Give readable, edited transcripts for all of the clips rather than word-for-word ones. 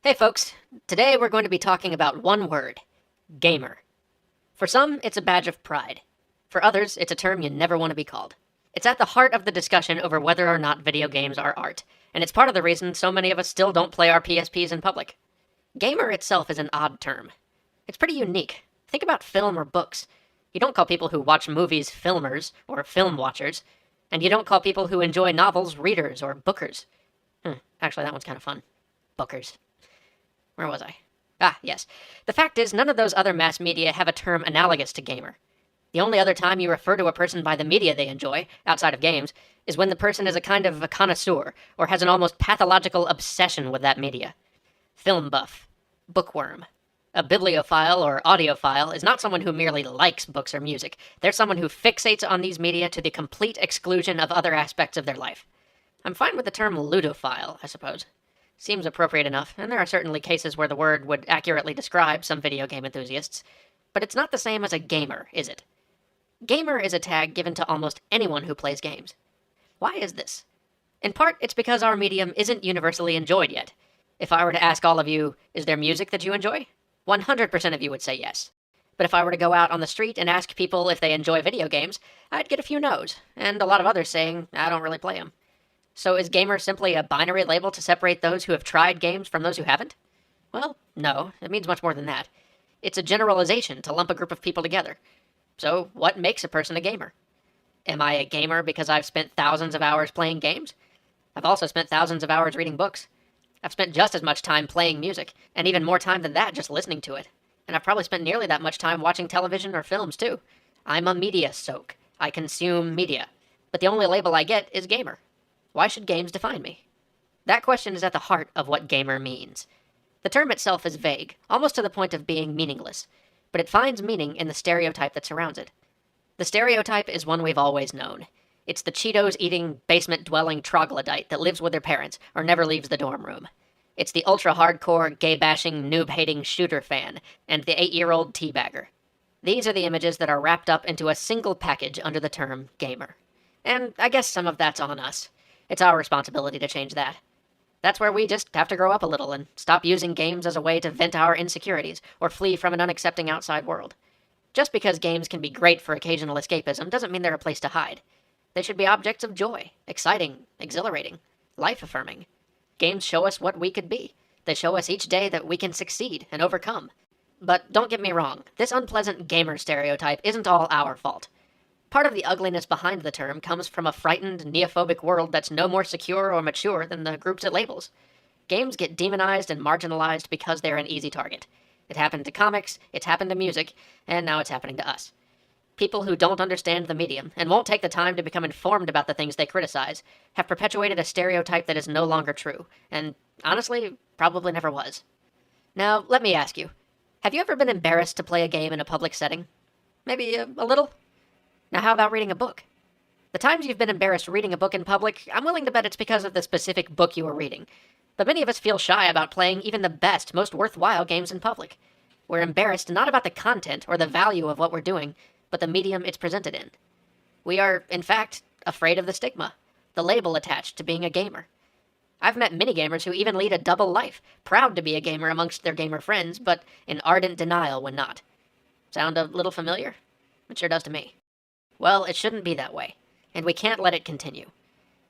Hey folks, today we're going to be talking about one word, gamer. For some, it's a badge of pride. For others, it's a term you never want to be called. It's at the heart of the discussion over whether or not video games are art, and it's part of the reason so many of us still don't play our PSPs in public. Gamer itself is an odd term. It's pretty unique. Think about film or books. You don't call people who watch movies filmers or film watchers, and you don't call people who enjoy novels readers or bookers. Actually, that one's kind of fun. Bookers. Where was I? Yes. The fact is, none of those other mass media have a term analogous to gamer. The only other time you refer to a person by the media they enjoy, outside of games, is when the person is a kind of a connoisseur, or has an almost pathological obsession with that media. Film buff. Bookworm. A bibliophile or audiophile is not someone who merely likes books or music. They're someone who fixates on these media to the complete exclusion of other aspects of their life. I'm fine with the term ludophile, I suppose. Seems appropriate enough, and there are certainly cases where the word would accurately describe some video game enthusiasts, but it's not the same as a gamer, is it? Gamer is a tag given to almost anyone who plays games. Why is this? In part, it's because our medium isn't universally enjoyed yet. If I were to ask all of you, is there music that you enjoy? 100% of you would say yes. But if I were to go out on the street and ask people if they enjoy video games, I'd get a few no's, and a lot of others saying, I don't really play them. So is gamer simply a binary label to separate those who have tried games from those who haven't? Well, no, it means much more than that. It's a generalization to lump a group of people together. So what makes a person a gamer? Am I a gamer because I've spent thousands of hours playing games? I've also spent thousands of hours reading books. I've spent just as much time playing music, and even more time than that just listening to it. And I've probably spent nearly that much time watching television or films too. I'm a media soak. I consume media. But the only label I get is gamer. Why should games define me? That question is at the heart of what gamer means. The term itself is vague, almost to the point of being meaningless, but it finds meaning in the stereotype that surrounds it. The stereotype is one we've always known. It's the Cheetos-eating, basement-dwelling troglodyte that lives with their parents or never leaves the dorm room. It's the ultra-hardcore, gay-bashing, noob-hating shooter fan, and the 8-year-old teabagger. These are the images that are wrapped up into a single package under the term gamer. And I guess some of that's on us. It's our responsibility to change that. That's where we just have to grow up a little and stop using games as a way to vent our insecurities or flee from an unaccepting outside world. Just because games can be great for occasional escapism doesn't mean they're a place to hide. They should be objects of joy, exciting, exhilarating, life-affirming. Games show us what we could be. They show us each day that we can succeed and overcome. But don't get me wrong, this unpleasant gamer stereotype isn't all our fault. Part of the ugliness behind the term comes from a frightened, neophobic world that's no more secure or mature than the groups it labels. Games get demonized and marginalized because they're an easy target. It happened to comics, it's happened to music, and now it's happening to us. People who don't understand the medium and won't take the time to become informed about the things they criticize have perpetuated a stereotype that is no longer true, and honestly, probably never was. Now, let me ask you, have you ever been embarrassed to play a game in a public setting? Maybe a little? Now how about reading a book? The times you've been embarrassed reading a book in public, I'm willing to bet it's because of the specific book you were reading. But many of us feel shy about playing even the best, most worthwhile games in public. We're embarrassed not about the content or the value of what we're doing, but the medium it's presented in. We are, in fact, afraid of the stigma, the label attached to being a gamer. I've met many gamers who even lead a double life, proud to be a gamer amongst their gamer friends, but in ardent denial when not. Sound a little familiar? It sure does to me. Well, it shouldn't be that way, and we can't let it continue.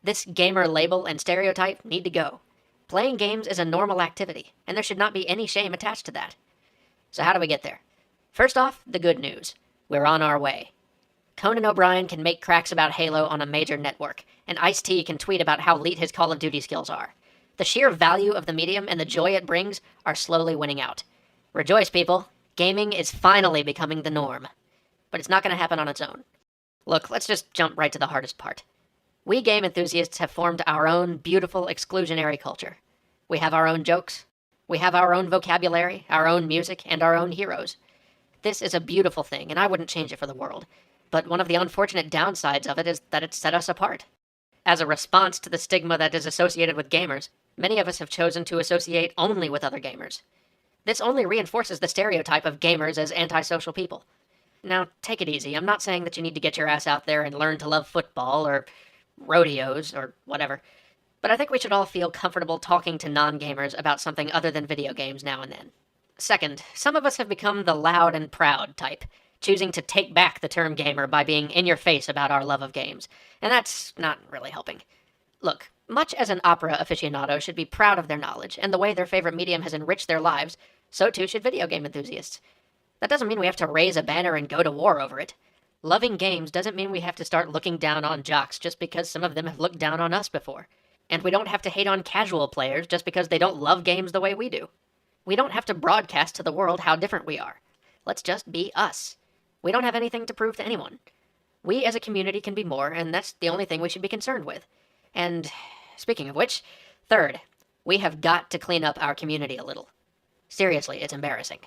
This gamer label and stereotype need to go. Playing games is a normal activity, and there should not be any shame attached to that. So how do we get there? First off, the good news. We're on our way. Conan O'Brien can make cracks about Halo on a major network, and Ice-T can tweet about how elite his Call of Duty skills are. The sheer value of the medium and the joy it brings are slowly winning out. Rejoice, people. Gaming is finally becoming the norm. But it's not going to happen on its own. Look, let's just jump right to the hardest part. We game enthusiasts have formed our own beautiful exclusionary culture. We have our own jokes. We have our own vocabulary, our own music, and our own heroes. This is a beautiful thing, and I wouldn't change it for the world. But one of the unfortunate downsides of it is that it's set us apart. As a response to the stigma that is associated with gamers, many of us have chosen to associate only with other gamers. This only reinforces the stereotype of gamers as antisocial people. Now, take it easy. I'm not saying that you need to get your ass out there and learn to love football or rodeos or whatever. But I think we should all feel comfortable talking to non-gamers about something other than video games now and then. Second, some of us have become the loud and proud type, choosing to take back the term gamer by being in your face about our love of games, and that's not really helping. Look, much as an opera aficionado should be proud of their knowledge and the way their favorite medium has enriched their lives, so too should video game enthusiasts. That doesn't mean we have to raise a banner and go to war over it. Loving games doesn't mean we have to start looking down on jocks just because some of them have looked down on us before. And we don't have to hate on casual players just because they don't love games the way we do. We don't have to broadcast to the world how different we are. Let's just be us. We don't have anything to prove to anyone. We as a community can be more, and that's the only thing we should be concerned with. And speaking of which, third, we have got to clean up our community a little. Seriously, it's embarrassing.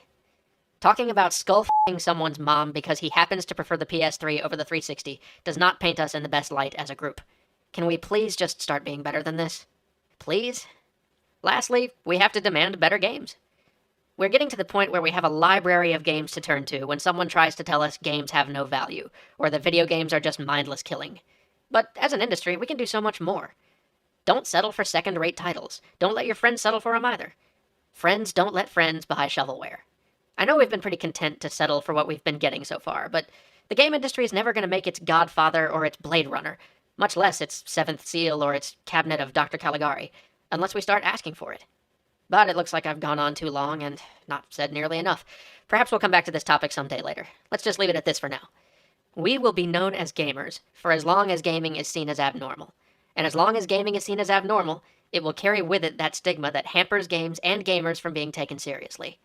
Talking about skull-f***ing someone's mom because he happens to prefer the PS3 over the 360 does not paint us in the best light as a group. Can we please just start being better than this? Please? Lastly, we have to demand better games. We're getting to the point where we have a library of games to turn to when someone tries to tell us games have no value, or that video games are just mindless killing. But as an industry, we can do so much more. Don't settle for second-rate titles. Don't let your friends settle for them either. Friends don't let friends buy shovelware. I know we've been pretty content to settle for what we've been getting so far, but the game industry is never going to make its Godfather or its Blade Runner, much less its Seventh Seal or its Cabinet of Dr. Caligari, unless we start asking for it. But it looks like I've gone on too long and not said nearly enough. Perhaps we'll come back to this topic someday later. Let's just leave it at this for now. We will be known as gamers for as long as gaming is seen as abnormal. And as long as gaming is seen as abnormal, it will carry with it that stigma that hampers games and gamers from being taken seriously.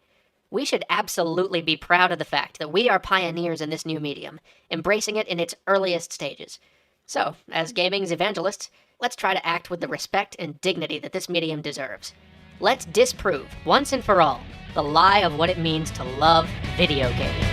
We should absolutely be proud of the fact that we are pioneers in this new medium, embracing it in its earliest stages. So, as gaming's evangelists, let's try to act with the respect and dignity that this medium deserves. Let's disprove, once and for all, the lie of what it means to love video games.